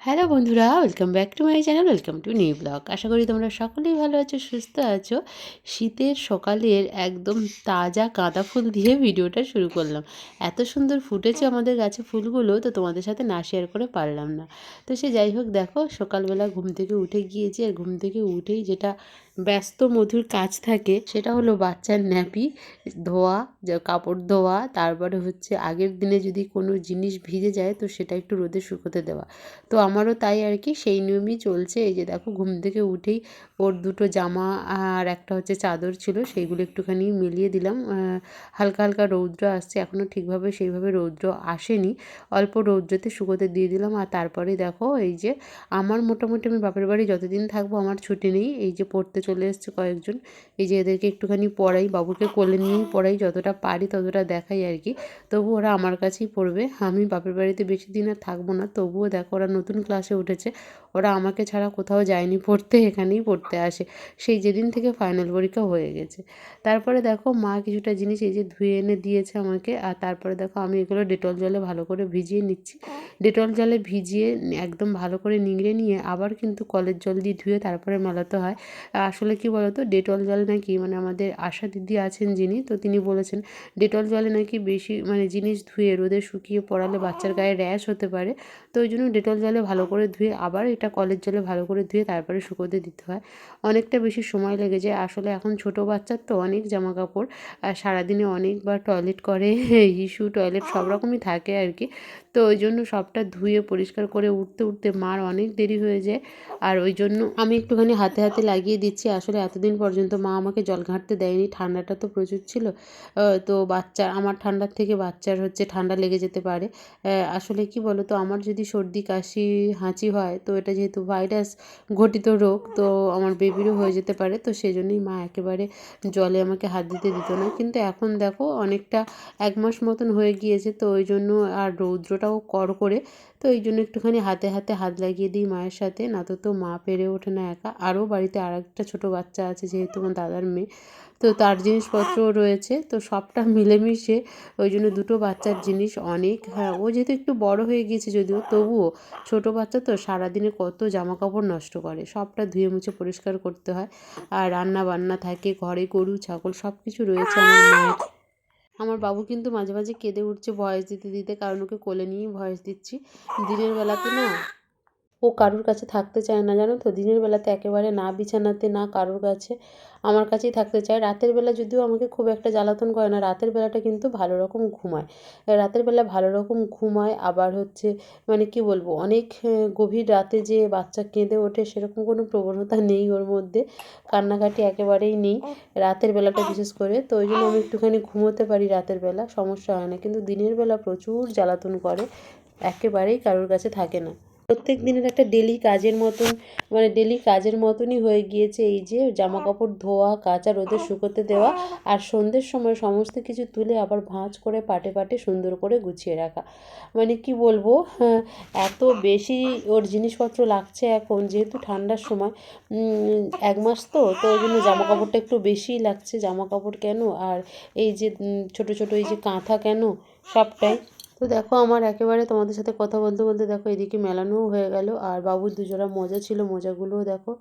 Hello বন্ধুরা, welcome back to my channel, welcome to new blog. আশা করি তোমরা সকলেই ভালো আছো, সুস্থ আছো। শীতের সকালের একদম তাজা গাঁদা ফুল দিয়ে ভিডিওটা শুরু করলাম। এত সুন্দর ফুটেছে আমাদের গাছে ফুলগুলো, তো তোমাদের সাথে না শেয়ার করে পারলাম না। তো সে যাই হোক, দেখো সকালবেলা ঘুম থেকে উঠে গিয়েছি, আর ঘুম থেকে উঠেই যেটা ব্যস্ত মধুর কাজ থাকে সেটা হলো বাচ্চার ন্যাপি ধোয়া, কাপড় ধোয়া, তারপরে হচ্ছে আগের দিনে যদি কোনো জিনিস ভিজে যায় তো সেটা একটু রোদে শুকোতে দেওয়া। তো আমারও তাই আর কি, সেই নিয়মই চলছে। এই যে দেখো, ঘুম থেকে উঠেই ওর দুটো জামা আর একটা হচ্ছে চাদর ছিল, সেইগুলো একটুখানি মিলিয়ে দিলাম। হালকা হালকা রৌদ্র আসছে, এখনও ঠিকভাবে সেইভাবে রৌদ্র আসেনি, অল্প রৌদ্রতে শুকোতে দিয়ে দিলাম। আর তারপরে দেখো, এই যে আমার মোটামুটি আমি বাপের বাড়ি যতদিন থাকবো আমার ছুটি নেই। এই যে পড়তে চলে এসছে কয়েকজন, এই যে এদেরকে একটুখানি পড়াই, বাবুকে কোলে নিয়েই পড়াই, যতটা পারি ততটা দেখাই আর কি। তবু ওরা আমার কাছেই পড়বে। আমি বাপের বাড়িতে বেশি দিন আর থাকবো না, তবুও দেখো ওরা নতুন ক্লাসে উঠেছে, ওরা আমাকে ছাড়া কোথাও যায়নি পড়তে, এখানেই পড়তে আসে সেই যেদিন থেকে ফাইনাল পরীক্ষা হয়ে গেছে। তারপরে দেখো মা কিছুটা জিনিস এই যে ধুয়ে এনে দিয়েছে আমাকে, আর তারপরে দেখো আমি এগুলো ডেটল জলে ভালো করে ভিজিয়ে নিচ্ছি। ডেটল জলে ভিজিয়ে একদম ভালো করে নিংড়ে নিয়ে আবার কিন্তু কলের জল দিয়ে ধুয়ে তারপরে মেলাতে হয়। আসলে কি বলতো, ডেটল জল নাকি, মানে আমাদের আশা দিদি আছেন যিনি, তো তিনি বলেছেন ডেটল জলে নাকি বেশি জিনিস ধুয়ে রোদে শুকিয়ে পড়ালে বাচ্চার গায়ে র্যাশ হতে পারে। তো ওই জন্য ডেটল জলে ভালো করে ধুয়ে আবার এটা কলের জলে ভালো করে ধুয়ে তারপরে শুকোতে দিতে হয়। অনেকটা বেশি সময় লেগে যায় আসলে, এখন ছোটো বাচ্চার তো অনেক জামা কাপড়, আর সারাদিনে অনেকবার টয়লেট করে, ইস্যু টয়লেট সব রকমই থাকে আর কি। তো ওই জন্য সবটা ধুয়ে পরিষ্কার করে উঠতে উঠতে মার অনেক দেরি হয়ে যায়। আর ওই জন্য আমি একটুখানি হাতে হাতে লাগিয়ে দিচ্ছি। আসলে এতদিন পর্যন্ত মা আমাকে জল ঘাঁটতে দেয়নি, ঠান্ডাটা তো প্রচুর ছিল। তো আমার ঠান্ডার থেকে বাচ্চার ঠান্ডা লেগে যেতে পারে। আসলে কি বলো তো, আমার যদি সর্দি কাশি হাঁচি হয়, তো এটা যেহেতু ভাইরাস ঘটিত রোগ, তো আমার বেবিরও হয়ে যেতে পারে। তো সেই জন্যই মা একেবারে জলে আমাকে হাত দিতে দিত না। কিন্তু এখন দেখো অনেকটা 1 মাস মতন হয়ে গিয়েছে, তো ওই জন্য আর রৌদ্রটাও করে, তো এই জন্য একটুখানি হাতে হাতে হাত লাগিয়ে দিই মায়ের সাথে, না তো মা পেরে ওঠে না একা। আরও বাড়িতে আরেকটা ছোটো বাচ্চা আছে, যেহেতু আমার দাদার মেয়ে, তো তার জিনিসপত্রও রয়েছে, তো সবটা মিলেমিশে ওই জন্য দুটো বাচ্চার জিনিস অনেক। হ্যাঁ, ও যেহেতু একটু বড় হয়ে গিয়েছে যদিও, তবুও ছোটো বাচ্চা তো সারাদিনে কত জামা কাপড় নষ্ট করে, সবটা ধুয়ে মুছে পরিষ্কার করতে হয়। আর রান্না বান্না থাকে ঘরে, গরু ছাগল সব কিছু রয়েছে আমার মায়ের। আমার বাবু কিন্তু মাঝে মাঝে কেঁদে উঠছে ভয়েস দিতে দিতে, কারণ ওকে কোলে নিয়েই ভয়েস দিচ্ছি। দিনের বেলাতে না ও কারুর কাছে থাকতে চায় না, জানো তো। দিনের বেলাতে একেবারে না বিছানাতে, না কারোর কাছে, আমার কাছেই থাকতে চায়। রাতের বেলা যদিও আমাকে খুব একটা জ্বালাতন করে না, রাতের বেলাটা কিন্তু ভালো রকম ঘুমায়। রাতের বেলা ভালো রকম ঘুমায়, আবার কি বলবো, অনেক গভীর রাতে যে বাচ্চা কেঁদে ওঠে সেরকম কোনো প্রবণতা নেই ওর মধ্যে, কান্নাকাটি একেবারেই নেই রাতের বেলাটা বিশেষ করে। তো ওই জন্য আমি একটুখানি ঘুমোতে পারি রাতের বেলা, সমস্যা হয় না। কিন্তু দিনের বেলা প্রচুর জ্বালাতন করে, একেবারেই কারোর কাছে থাকে না। প্রত্যেক দিনের একটা ডেলি কাজের মতনই হয়ে গিয়েছে এই যে জামা কাপড় ধোয়া, কাচা, রোদে শুকোতে দেওয়া, আর সন্ধ্যের সময় সমস্ত কিছু তুলে আবার ভাঁজ করে পাটে পাটে সুন্দর করে গুছিয়ে রাখা। কি বলবো, হ্যাঁ, এত বেশি ওর জিনিসপত্র লাগছে এখন, যেহেতু ঠান্ডার সময়। 1 মাস তো ওই জন্য জামা কাপড়টা একটু বেশিই লাগছে। জামা কাপড় কেন, আর এই যে ছোট ছোট এই যে কাঁথা কেন, সবটাই। তো দেখো আমার একেবারে তোমাদের সাথে কথা বলতে বলতে দেখো এদিকে মেলানোও হয়ে গেল, আর বাবুর দুজোড়া মোজা ছিল, মোজাগুলোও দেখো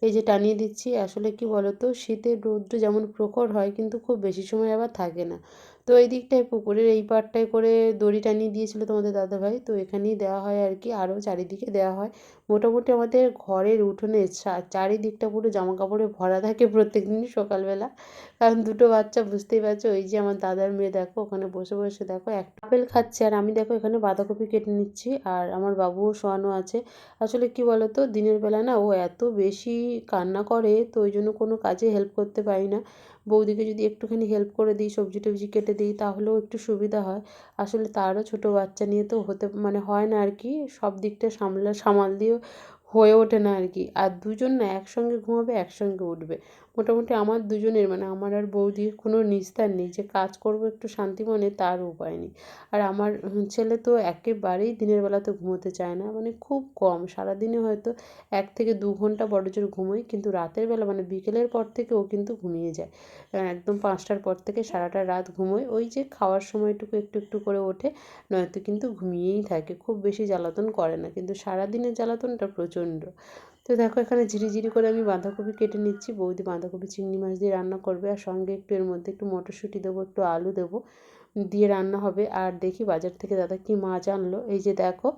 এই যে টানিয়ে দিচ্ছি। আসলে কি বলো তো, শীতের রৌদ্র যেমন প্রখর হয়, কিন্তু খুব বেশি সময় আবার থাকে না। তো এই দিকটায় পুকুরের এই পাড়টায় করে দড়ি টানিয়ে দিয়েছিল তোমাদের দাদাভাই, তো এখানেই দেওয়া হয় আর কি, আরও চারিদিকে দেওয়া হয়। মোটামুটি আমাদের ঘরের উঠোনে চারিদিকটা পুরো জামা কাপড়ে ভরা থাকে প্রত্যেক দিনই সকালবেলা, কারণ দুটো বাচ্চা, বুঝতেই পারছো। ওই যে আমার দাদার মেয়ে দেখো ওখানে বসে বসে দেখো এক আপেল খাচ্ছে, আর আমি দেখো এখানে বাঁধাকপি কেটে নিচ্ছি, আর আমার বাবুও শোয়ানো আছে। আসলে কি বলতো, দিনের বেলা না ও এত বেশি কান্না করে, তো ওই জন্য কোনো কাজে হেল্প করতে পারি না। বৌদিকে যদি একটুখানি হেল্প করে দিই, সবজি টবজি কেটে দিই, তাহলেও একটু সুবিধা হয়। আসলে তারও ছোটো বাচ্চা নিয়ে তো হয় না আর কি, সব দিকটা সামাল দিয়েও হয়ে ওঠে না আর কি। আর দুজন না একসঙ্গে ঘুমাবে, একসঙ্গে উঠবে, মোটামুটি আমার দুজনের মানে আমার আর বৌদির কোনো নিস্তার নেই, যে কাজ করব একটু শান্তি মনে তার উপায় নেই। আর আমার ছেলে তো একেবারেই দিনের বেলাতে ঘুমোতে চায় না, মানে খুব কম, সারাদিনে হয়তো 1 থেকে 2 ঘন্টা বড়জোর ঘুমোয়, কিন্তু রাতের বেলা মানে বিকেলের পর থেকে ও কিন্তু ঘুমিয়ে যায়। একদম 5টার পর থেকে সারাটা রাত ঘুমোয়, ওই যে খাওয়ার সময়টুকু একটু একটু করে ওঠে, নয়তো কিন্তু ঘুমিয়েই থাকে, খুব বেশি জ্বালাতন করে না, কিন্তু সারাদিনের জ্বালাতনটা প্রচণ্ড। তো দেখো এখানে ঝিরিঝিরি করে আমি বাঁধাকপি কেটে নিচ্ছি, বৌদি বাঁধাকপি চিংড়ি মাছ দিয়ে রান্না করবে, আর সঙ্গে একটু এর মধ্যে একটু মটরশুঁটি দেবো, একটু আলু দেবো, দিয়ে রান্না হবে। আর দেখি বাজার থেকে দাদা কি মাছ আনলো, এই যে দেখো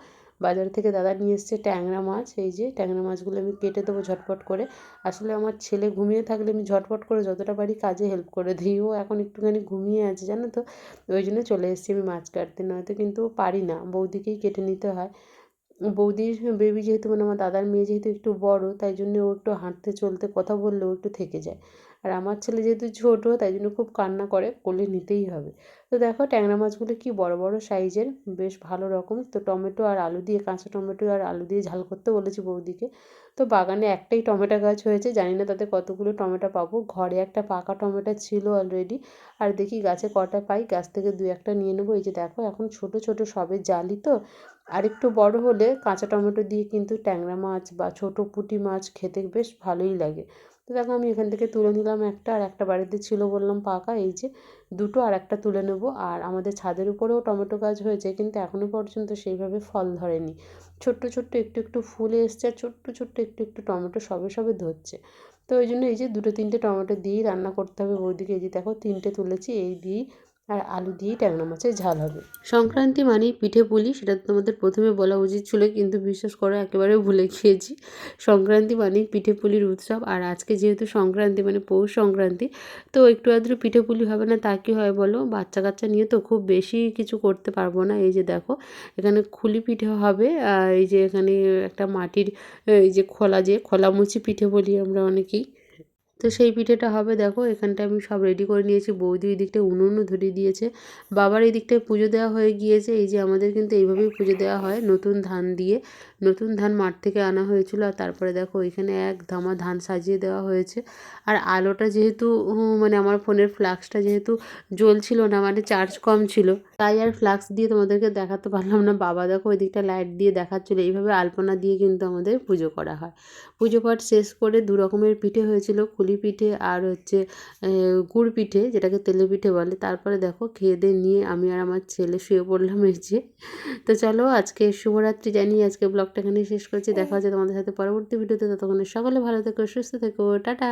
বাজার থেকে দাদা নিয়ে এসছে ট্যাংরা মাছ, এই যে ট্যাংরা মাছগুলো আমি কেটে দেবো ঝটপট করে। আসলে আমার ছেলে ঘুমিয়ে থাকলে আমি ঝটপট করে যতটা পারি কাজে হেল্প করে দিই, ও এখন একটুখানি ঘুমিয়ে আছে জানো তো, ওই জন্য চলে এসেছি আমি মাছ কাটতে, নয়তো কিন্তু পারি না, বৌদিকেই কেটে নিতে হয়। বৌদির বেবি যেহেতু মানে আমার দাদার মেয়ে যেহেতু একটু বড়, তাই জন্য ও একটু হাঁটতে চলতে কথা বললেও একটু থেকে যায়। আর আমার ছেলে যেহেতু ছোটো, তাই জন্য খুব কান্না করে, কোলে নিতেই হবে। তো দেখো ট্যাংরা মাছগুলো কি বড় বড় সাইজের, বেশ ভালো রকম। তো টমেটো আর আলু দিয়ে, কাঁচা টমেটো আর আলু দিয়ে ঝাল করতে বলেছি বৌদিকে। তো বাগানে একটাই টমেটো গাছ হয়েছে, জানি না তাতে কতগুলো টমেটো পাবো, ঘরে একটা পাকা টমেটো ছিল অলরেডি, আর দেখি গাছে কটা পাই, গাছ থেকে 2-1টা নিয়ে নেবো। এই যে দেখো এখন ছোট ছোট সবে জালি তো, আরেকটু বড় হলে কাঁচা টমেটো দিয়ে কিন্তু ট্যাংরা মাছ বা ছোটো পুঁটি মাছ খেতে বেশ ভালোই লাগে। তো দেখো আমি এখান থেকে তুলে নিলাম একটা, আর একটা বাড়িতে ছিল বললাম পাকা, এই যে দুটো, আর একটা তুলে নেবো। আর আমাদের ছাদের উপরেও টমেটো গাছ হয়েছে, কিন্তু এখনও পর্যন্ত সেইভাবে ফল ধরেনি, ছোট্ট ছোট্ট একটু একটু ফুল এসছে, আর ছোট্ট ছোট্ট একটু একটু টমেটো সবে সবে ধরছে। তো ওই জন্য এই যে 2-3টে টমেটো দিয়েই রান্না করতে হবে বৌদিকে, এই যে দেখো 3টে তুলেছি, এই দিয়েই আর আলু দিয়েই ট্যাংরা মাছের ঝাল হবে। সংক্রান্তি মানেই পিঠে পুলি, সেটা তো তোমাদের প্রথমে বলা উচিত ছিল, কিন্তু বিশ্বাস করো একেবারে ভুলে গিয়েছি। সংক্রান্তি মানেই পিঠে পুলির উৎসব, আর আজকে যেহেতু সংক্রান্তি মানে পৌষ সংক্রান্তি, তো একটু আধটু পিঠে পুলি হবে না তা কি হয় বলো, বাচ্চা কাচ্চা নিয়ে তো খুব বেশি কিছু করতে পারবো না। এই যে দেখো এখানে খুলি পিঠে হবে, আর এই যে এখানে একটা মাটির এই যে খোলা, যে খোলামুচি পিঠে বলি আমরা অনেকেই, তো সেই পিঠেটা হবে। দেখো এখানটায় আমি সব রেডি করে নিয়েছি, বৌদি ওই দিকটায় উনুন ধরিয়ে দিয়েছে, বাবার এই দিকটায় পুজো দেওয়া হয়ে গিয়েছে। এই যে আমাদের কিন্তু এইভাবেই পুজো দেওয়া হয়, নতুন ধান দিয়ে, নতুন ধান মাঠ থেকে আনা হয়েছিল, আর তারপরে দেখো এখানে এক ধামা ধান সাজিয়ে দেওয়া হয়েছে। আর আলোটা যেহেতু মানে আমার ফোনের ফ্লাক্সটা যেহেতু জ্বলছিল না, মানে চার্জ কম ছিল, তাই আর ফ্লাক্স দিয়ে তোমাদেরকে দেখাতে পারলাম না। বাবা দেখো ওই দিকটা লাইট দিয়ে দেখাচ্ছিলো, এইভাবে আলপনা দিয়ে কিন্তু আমাদের পুজো করা হয়। পুজো পাঠ শেষ করে 2 রকমের পিঠে হয়েছিল, কুলি পিঠে আর হচ্ছে গুড় পিঠে, যেটাকে তেলে পিঠে বলে। তারপরে দেখো খেয়ে দিয়ে নিয়ে আমি আর আমার ছেলে শুয়ে পড়লাম এই যে। তো চলো আজকে শুভরাত্রি জানিয়ে আজকে ব্লগটা এখানেই শেষ করছি, দেখা হচ্ছে তোমাদের সাথে পরবর্তী ভিডিওতে, ততক্ষণে সকলে ভালো থেকো, সুস্থ থেকো, টাটা।